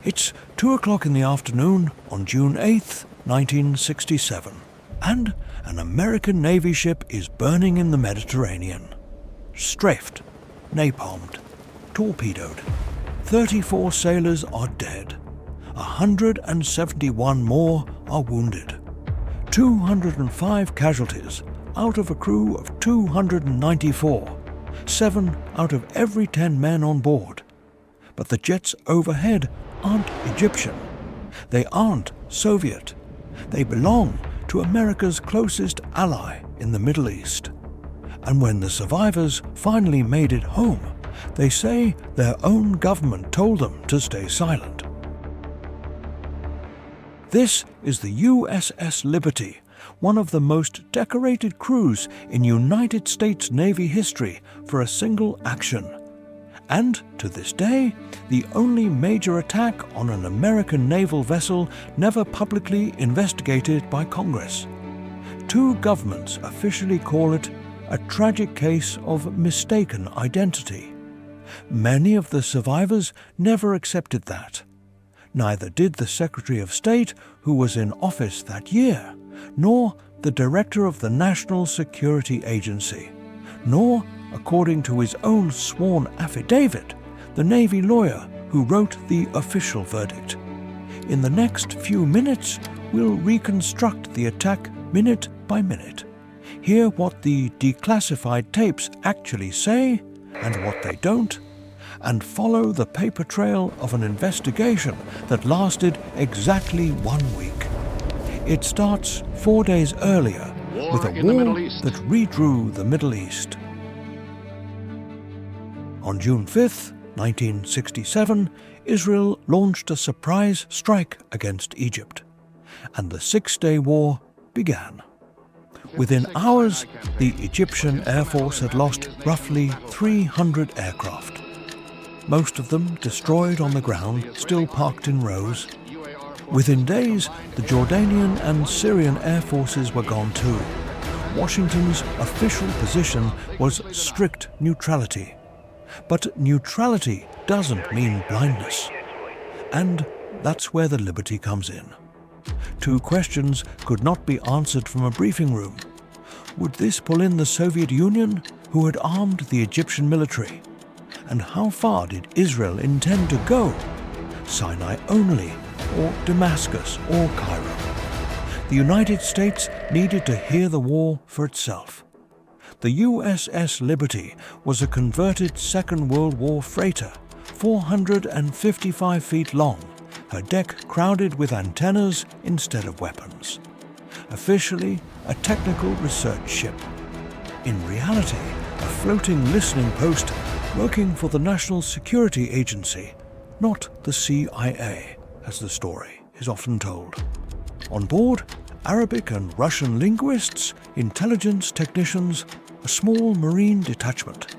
It's 2 o'clock in the afternoon on June 8th, 1967, and an American Navy ship is burning in the Mediterranean. Strafed, napalmed, torpedoed. 34 sailors are dead. 171 more are wounded. 205 casualties out of a crew of 294. 7 out of every 10 men on board. But the jets overhead aren't Egyptian. They aren't Soviet. They belong to America's closest ally in the Middle East. And when the survivors finally made it home, they say their own government told them to stay silent. This is the USS Liberty, one of the most decorated crews in United States Navy history for a single action. And, to this day, the only major attack on an American naval vessel never publicly investigated by Congress. 2 governments officially call it a tragic case of mistaken identity. Many of the survivors never accepted that. Neither did the Secretary of State, who was in office that year, nor the Director of the National Security Agency, nor, according to his own sworn affidavit, the Navy lawyer who wrote the official verdict. In the next few minutes, we'll reconstruct the attack minute by minute, hear what the declassified tapes actually say and what they don't, and follow the paper trail of an investigation that lasted exactly 1 week. It starts 4 days earlier with a war that redrew the Middle East. On June 5th, 1967, Israel launched a surprise strike against Egypt, and the 6-day war began. Within hours, the Egyptian Air Force had lost roughly 300 aircraft. Most of them destroyed on the ground, still parked in rows. Within days, the Jordanian and Syrian air forces were gone too. Washington's official position was strict neutrality. But neutrality doesn't mean blindness. And that's where the Liberty comes in. 2 questions could not be answered from a briefing room. Would this pull in the Soviet Union, who had armed the Egyptian military? And how far did Israel intend to go? Sinai only, or Damascus, or Cairo? The United States needed to hear the war for itself. The USS Liberty was a converted Second World War freighter, 455 feet long, her deck crowded with antennas instead of weapons. Officially, a technical research ship. In reality, a floating listening post working for the National Security Agency, not the CIA, as the story is often told. On board, Arabic and Russian linguists, intelligence technicians, a small marine detachment.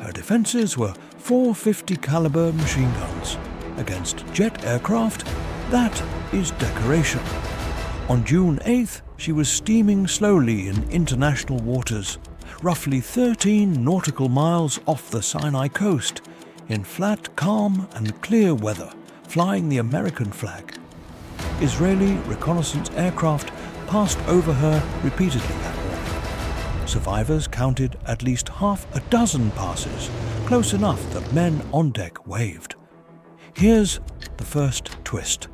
Her defenses were 450 caliber machine guns. Against jet aircraft, that is decoration. On June 8th, she was steaming slowly in international waters, roughly 13 nautical miles off the Sinai coast, in flat, calm and clear weather, flying the American flag. Israeli reconnaissance aircraft passed over her repeatedly that morning. Survivors counted at least half a dozen passes, close enough that men on deck waved. Here's the first twist.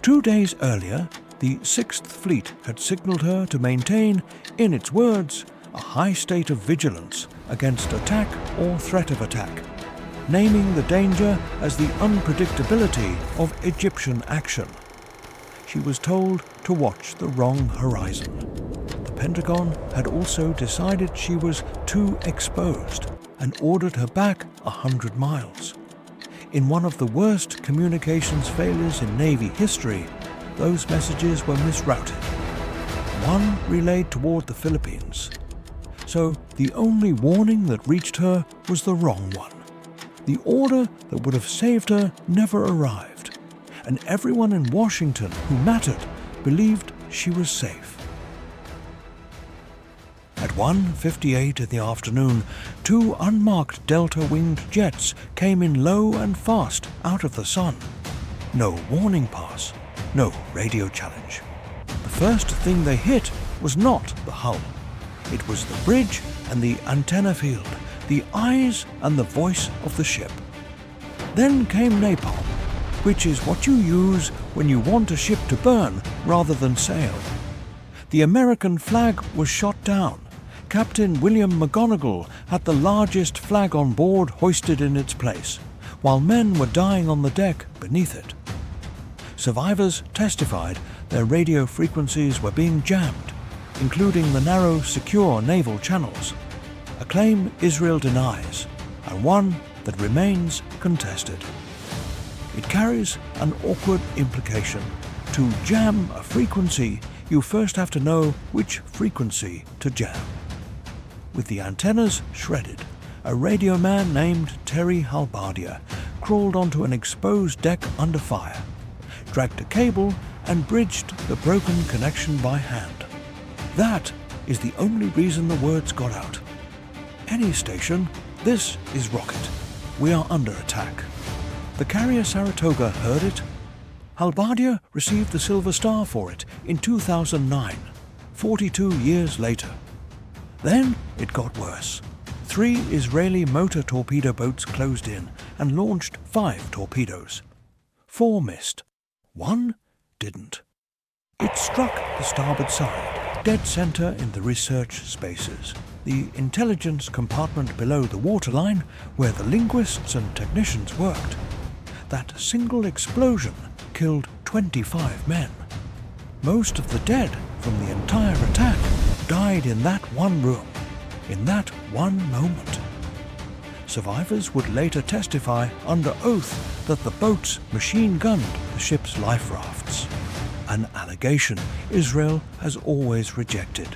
2 days earlier, the 6th Fleet had signaled her to maintain, in its words, a high state of vigilance against attack or threat of attack, naming the danger as the unpredictability of Egyptian action. She was told to watch the wrong horizon. The Pentagon had also decided she was too exposed and ordered her back 100 miles. In one of the worst communications failures in Navy history, those messages were misrouted. One relayed toward the Philippines. So the only warning that reached her was the wrong one. The order that would have saved her never arrived, and everyone in Washington who mattered believed she was safe. At 1:58 in the afternoon, 2 unmarked delta-winged jets came in low and fast out of the sun. No warning pass, no radio challenge. The first thing they hit was not the hull. It was the bridge and the antenna field, the eyes and the voice of the ship. Then came napalm, which is what you use when you want a ship to burn rather than sail. The American flag was shot down. Captain William McGonagall had the largest flag on board hoisted in its place, while men were dying on the deck beneath it. Survivors testified their radio frequencies were being jammed, including the narrow, secure naval channels, a claim Israel denies, and one that remains contested. It carries an awkward implication. To jam a frequency, you first have to know which frequency to jam. With the antennas shredded, a radio man named Terry Halbardia crawled onto an exposed deck under fire, dragged a cable and bridged the broken connection by hand. That is the only reason the words got out. Any station, this is Rocket. We are under attack. The carrier Saratoga heard it. Halbardia received the Silver Star for it in 2009, 42 years later. Then it got worse. 3 Israeli motor torpedo boats closed in and launched 5 torpedoes. 4 missed. 1 didn't. It struck the starboard side, dead center in the research spaces, the intelligence compartment below the waterline where the linguists and technicians worked. That single explosion killed 25 men. Most of the dead from the entire attack died in that one room, in that one moment. Survivors would later testify under oath that the boats machine-gunned the ship's life rafts, an allegation Israel has always rejected.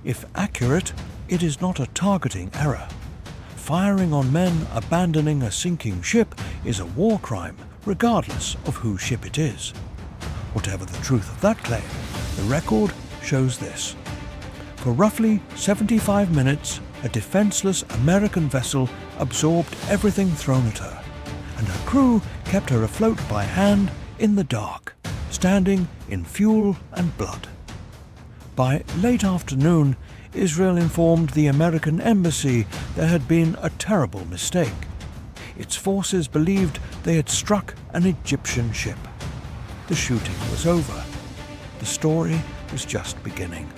If accurate, it is not a targeting error. Firing on men abandoning a sinking ship is a war crime, regardless of whose ship it is. Whatever the truth of that claim, the record shows this. For roughly 75 minutes, a defenseless American vessel absorbed everything thrown at her, and her crew kept her afloat by hand in the dark, standing in fuel and blood. By late afternoon, Israel informed the American embassy there had been a terrible mistake. Its forces believed they had struck an Egyptian ship. The shooting was over. The story was just beginning.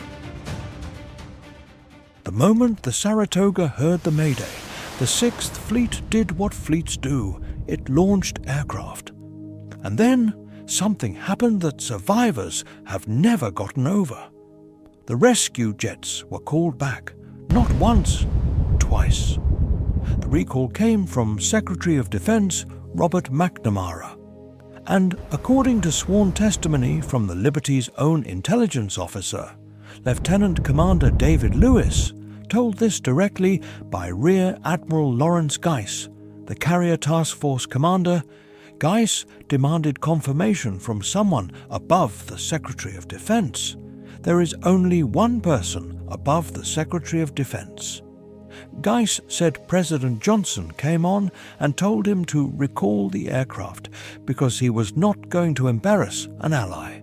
The moment the Saratoga heard the mayday, the 6th Fleet did what fleets do. It launched aircraft. And then something happened that survivors have never gotten over. The rescue jets were called back, not once, twice. The recall came from Secretary of Defense Robert McNamara. And according to sworn testimony from the Liberty's own intelligence officer, Lieutenant Commander David Lewis told this directly by Rear Admiral Lawrence Geiss, the Carrier Task Force commander. Geiss demanded confirmation from someone above the Secretary of Defense. There is only one person above the Secretary of Defense. Geiss said President Johnson came on and told him to recall the aircraft because he was not going to embarrass an ally.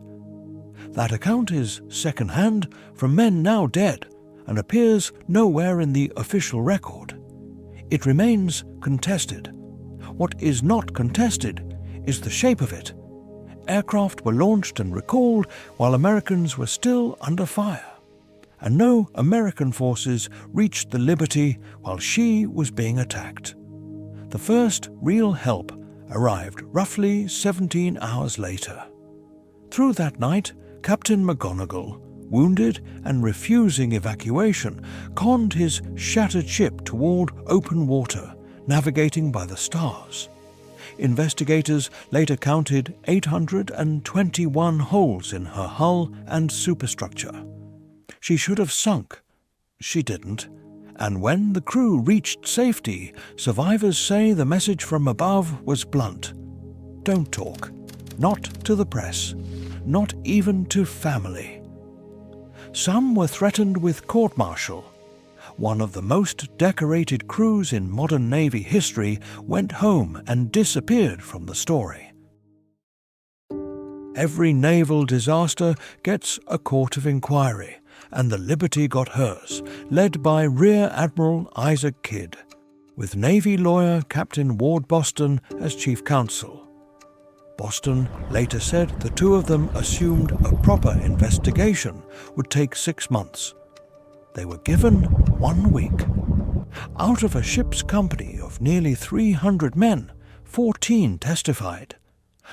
That account is second-hand from men now dead and appears nowhere in the official record. It remains contested. What is not contested is the shape of it. Aircraft were launched and recalled while Americans were still under fire, and no American forces reached the Liberty while she was being attacked. The first real help arrived roughly 17 hours later. Through that night, Captain McGonagall, wounded and refusing evacuation, conned his shattered ship toward open water, navigating by the stars. Investigators later counted 821 holes in her hull and superstructure. She should have sunk. She didn't. And when the crew reached safety, survivors say the message from above was blunt. Don't talk. Not to the press. Not even to family. Some were threatened with court-martial. One of the most decorated crews in modern Navy history went home and disappeared from the story. Every naval disaster gets a court of inquiry, and the Liberty got hers, led by Rear Admiral Isaac Kidd, with Navy lawyer Captain Ward Boston as chief counsel. Boston later said the two of them assumed a proper investigation would take 6 months. They were given 1 week. Out of a ship's company of nearly 300 men, 14 testified.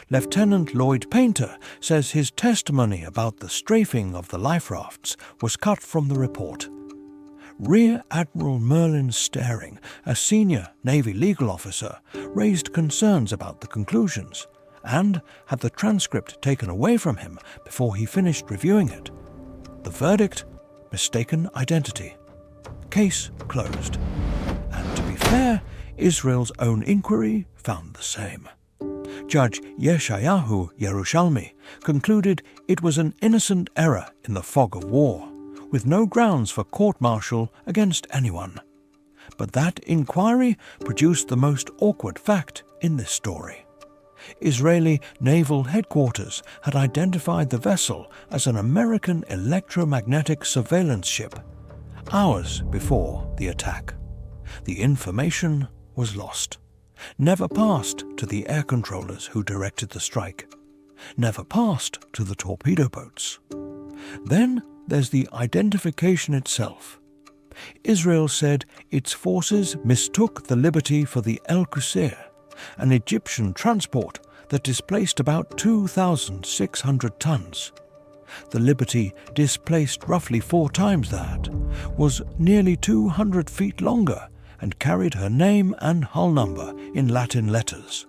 Lieutenant Lloyd Painter says his testimony about the strafing of the life rafts was cut from the report. Rear Admiral Merlin Staring, a senior Navy legal officer, raised concerns about the conclusions and had the transcript taken away from him before he finished reviewing it. The verdict: mistaken identity. Case closed. And to be fair, Israel's own inquiry found the same. Judge Yeshayahu Yerushalmi concluded it was an innocent error in the fog of war, with no grounds for court-martial against anyone. But that inquiry produced the most awkward fact in this story. Israeli naval headquarters had identified the vessel as an American electromagnetic surveillance ship hours before the attack. The information was lost, never passed to the air controllers who directed the strike, never passed to the torpedo boats. Then there's the identification itself. Israel said its forces mistook the Liberty for the El Qusair, an Egyptian transport that displaced about 2,600 tons. The Liberty displaced roughly 4 times that, was nearly 200 feet longer, and carried her name and hull number in Latin letters.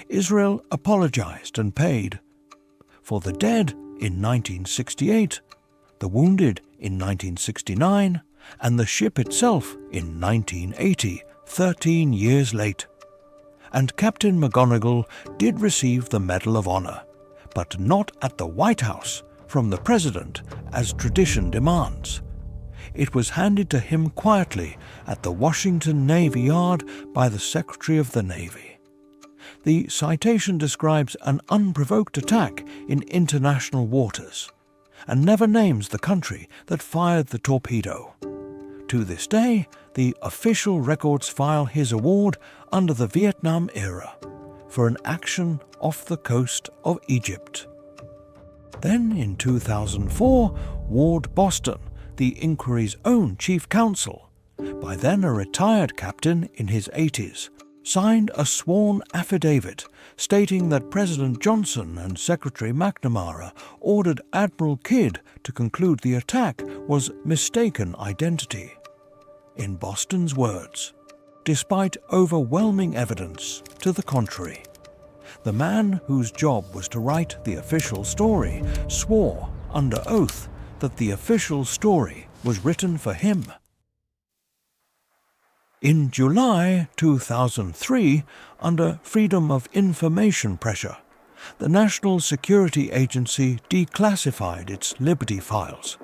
Israel apologized and paid for the dead in 1968, the wounded in 1969, and the ship itself in 1980, 13 years late. And Captain McGonigal did receive the Medal of Honor, but not at the White House from the President, as tradition demands. It was handed to him quietly at the Washington Navy Yard by the Secretary of the Navy. The citation describes an unprovoked attack in international waters, and never names the country that fired the torpedo. To this day, the official records file his award under the Vietnam era for an action off the coast of Egypt. Then in 2004, Ward Boston, the inquiry's own chief counsel, by then a retired captain in his 80s, signed a sworn affidavit stating that President Johnson and Secretary McNamara ordered Admiral Kidd to conclude the attack was mistaken identity. In Boston's words, despite overwhelming evidence to the contrary, the man whose job was to write the official story swore under oath that the official story was written for him. In July 2003, under Freedom of Information pressure, the National Security Agency declassified its Liberty files,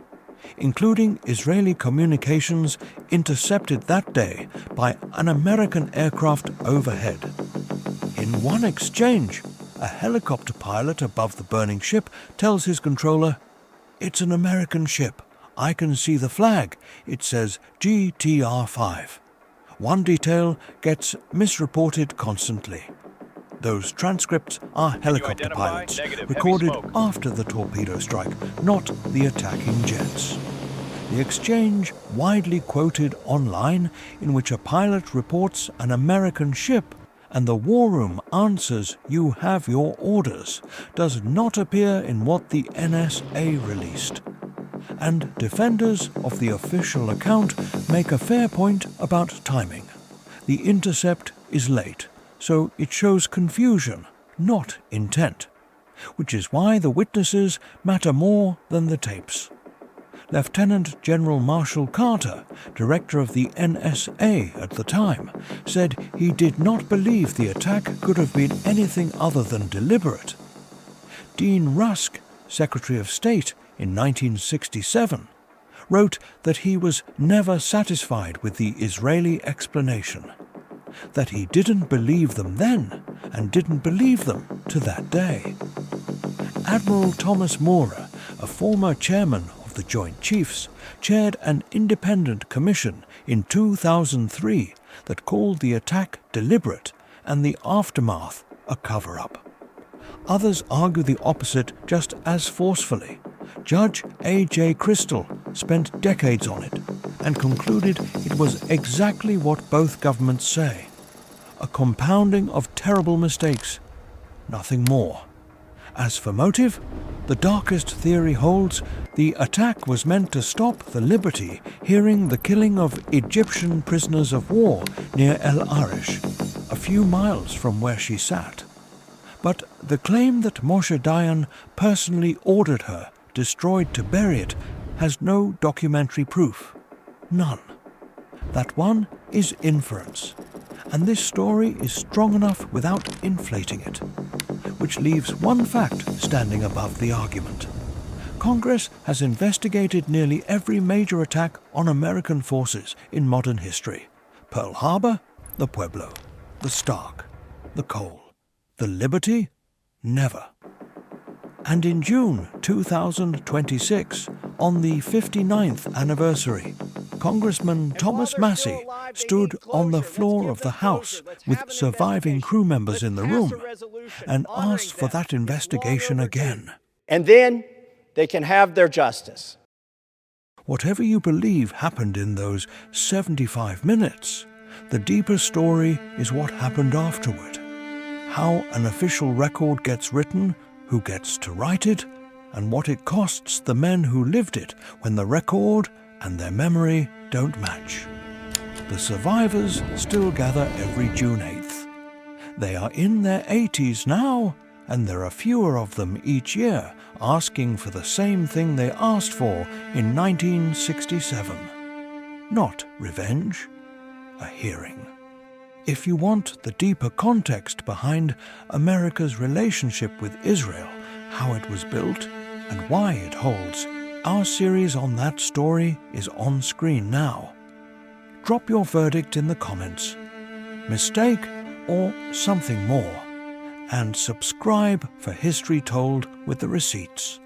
including Israeli communications intercepted that day by an American aircraft overhead. In one exchange, a helicopter pilot above the burning ship tells his controller, "It's an American ship. I can see the flag. It says GTR-5. One detail gets misreported constantly. Those transcripts are helicopter pilots, recorded after the torpedo strike, not the attacking jets." The exchange, widely quoted online, in which a pilot reports an American ship and the war room answers, "You have your orders," does not appear in what the NSA released. And defenders of the official account make a fair point about timing. The intercept is late, so it shows confusion, not intent, which is why the witnesses matter more than the tapes. Lieutenant General Marshall Carter, director of the NSA at the time, said he did not believe the attack could have been anything other than deliberate. Dean Rusk, Secretary of State in 1967, wrote that he was never satisfied with the Israeli explanation, that he didn't believe them then and didn't believe them to that day. Admiral Thomas Massie, a former chairman of the Joint Chiefs, chaired an independent commission in 2003 that called the attack deliberate and the aftermath a cover-up. Others argue the opposite just as forcefully. Judge A.J. Crystal spent decades on it and concluded it was exactly what both governments say: a compounding of terrible mistakes, nothing more. As for motive, the darkest theory holds the attack was meant to stop the Liberty hearing the killing of Egyptian prisoners of war near El Arish, a few miles from where she sat. But the claim that Moshe Dayan personally ordered her destroyed to bury it has no documentary proof. None. That one is inference, and this story is strong enough without inflating it, which leaves one fact standing above the argument. Congress has investigated nearly every major attack on American forces in modern history: Pearl Harbor, the Pueblo, the Stark, the Cole. The Liberty? Never. And in June 2026, on the 59th anniversary, Congressman Thomas Massie stood on the floor of the House with surviving crew members in the room and asked for that investigation again. And then they can have their justice. Whatever you believe happened in those 75 minutes, the deeper story is what happened afterward. How an official record gets written, who gets to write it, and what it costs the men who lived it when the record and their memory don't match. The survivors still gather every June 8th. They are in their 80s now, and there are fewer of them each year asking for the same thing they asked for in 1967. Not revenge, a hearing. If you want the deeper context behind America's relationship with Israel, how it was built, and why it holds, our series on that story is on screen now. Drop your verdict in the comments. Mistake or something more. And subscribe for History Told with the Receipts.